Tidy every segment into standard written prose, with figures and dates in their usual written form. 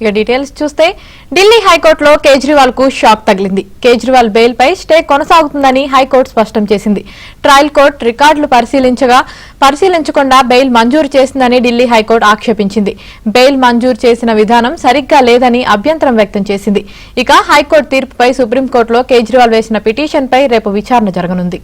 ఇక డీటెయిల్స్ చూస్తే ఢిల్లీ హైకోర్టులో కేజ్రీవాల్ కు షాక్ తగిలింది. కేజ్రీవాల్ బెయిల్ పై స్టే కొనసాగుతుందని హైకోర్టు స్పష్టం చేసింది. ట్రయల్ కోర్టు రికార్డులు పరిశీలించకుండా బెయిల్ మంజూరు చేసిందని ఢిల్లీ హైకోర్టు ఆక్షేపించింది. బెయిల్ మంజూరు చేసిన విధానం సరిగ్గా లేదని అభ్యంతరం వ్యక్తం చేసింది. ఇక హైకోర్టు తీర్పుపై సుప్రీంకోర్టులో కేజ్రీవాల్ వేసిన పిటిషన్పై రేపు విచారణ జరగనుంది.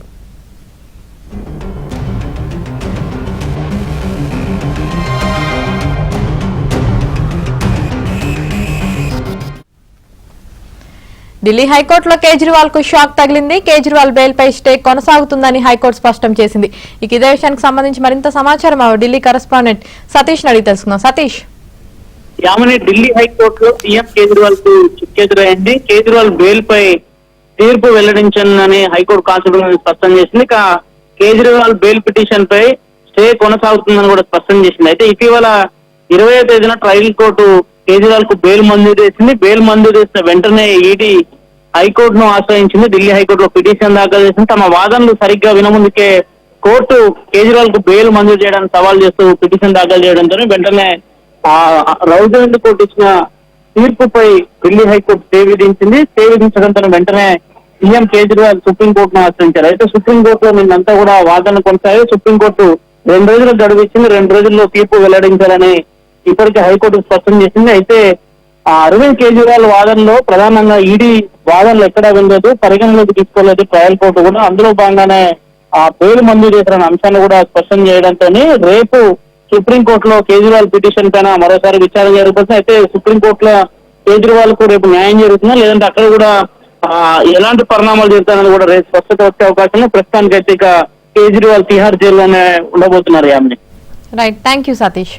ఢిల్లీ హైకోర్టులో కేజ్రీవాల్ కు షాక్ తగిలింది. కేజ్రీవాల్ బెయిల్ పై స్టే కొనసాగుతుందని హైకోర్టు స్పష్టం చేసింది. ఇదే విషయానికి సంబంధించి మరింత సమాచారం ఢిల్లీ కరెస్పాండెంట్ సతీష్ అడిగి తెలుసుకుందాం. సతీష్, యామని ఢిల్లీ హైకోర్టులో సీఎం కేజ్రీవాల్ కు చిక్కెదురైంది. కేజ్రీవాల్ బెయిల్ పై తీర్పు వెల్లడించాలని హైకోర్టు కాన్స్టిట్యూషన్ స్పష్టం చేసింది. ఇక కేజ్రీవాల్ బెయిల్ పిటిషన్ పై స్టే కొనసాగుతుందని కూడా స్పష్టం చేసింది. అయితే ఇటీవల 20వ తేదీన ట్రయల్ కోర్టు కేజ్రీవాల్ కు బెయిల్ మంజూరు చేసింది. బెయిల్ మంజూరు చేసిన వెంటనే ఈడీ హైకోర్టును ఆశ్రయించింది. ఢిల్లీ హైకోర్టులో పిటిషన్ దాఖలు చేసింది. తమ వాదనలు సరిగ్గా వినముందుకే కోర్టు కేజ్రీవాల్ కు బెయిల్ మంజూరు చేయడానికి సవాల్ చేస్తూ పిటిషన్ దాఖలు చేయడంతో వెంటనే రౌజెండ్ కోర్టు ఇచ్చిన తీర్పుపై ఢిల్లీ హైకోర్టు స్టే విధించింది. స్టే విధించడంతో వెంటనే సీఎం కేజ్రీవాల్ సుప్రీంకోర్టును ఆశ్రయించారు. అయితే సుప్రీంకోర్టులో నిన్నంతా కూడా వాదన కొనసాగి సుప్రీంకోర్టు 2 రోజులు గడువు ఇచ్చింది. 2 రోజుల్లో తీర్పు వెల్లడించాలని ఇప్పటికే హైకోర్టు స్పష్టం చేసింది. అయితే అరవింద్ కేజ్రీవాల్ వాదనలో ప్రధానంగా ఈడీ వాదనలు ఎక్కడా వినలేదు, పరిగణలోకి తీసుకోలేదు ట్రయల్ కోర్టు కూడా. అందులో భాగంగానే బెయిల్ మంజూరు చేసిన అంశాన్ని కూడా స్పష్టం చేయడంతో రేపు సుప్రీంకోర్టులో కేజ్రీవాల్ పిటిషన్ పైన మరోసారి విచారణ జరుగుతుంది. అయితే సుప్రీంకోర్టులో కేజ్రీవాల్ కు రేపు న్యాయం జరుగుతుందా లేదంటే అక్కడ కూడా ఎలాంటి పరిణామాలు జరుగుతాయని కూడా రేపు స్పష్టత వచ్చే అవకాశం. ప్రస్తుతానికి అయితే ఇక కేజ్రీవాల్ తిహార్ జైల్లోనే ఉండబోతున్నారు. Yamini. Right, thank you Satish.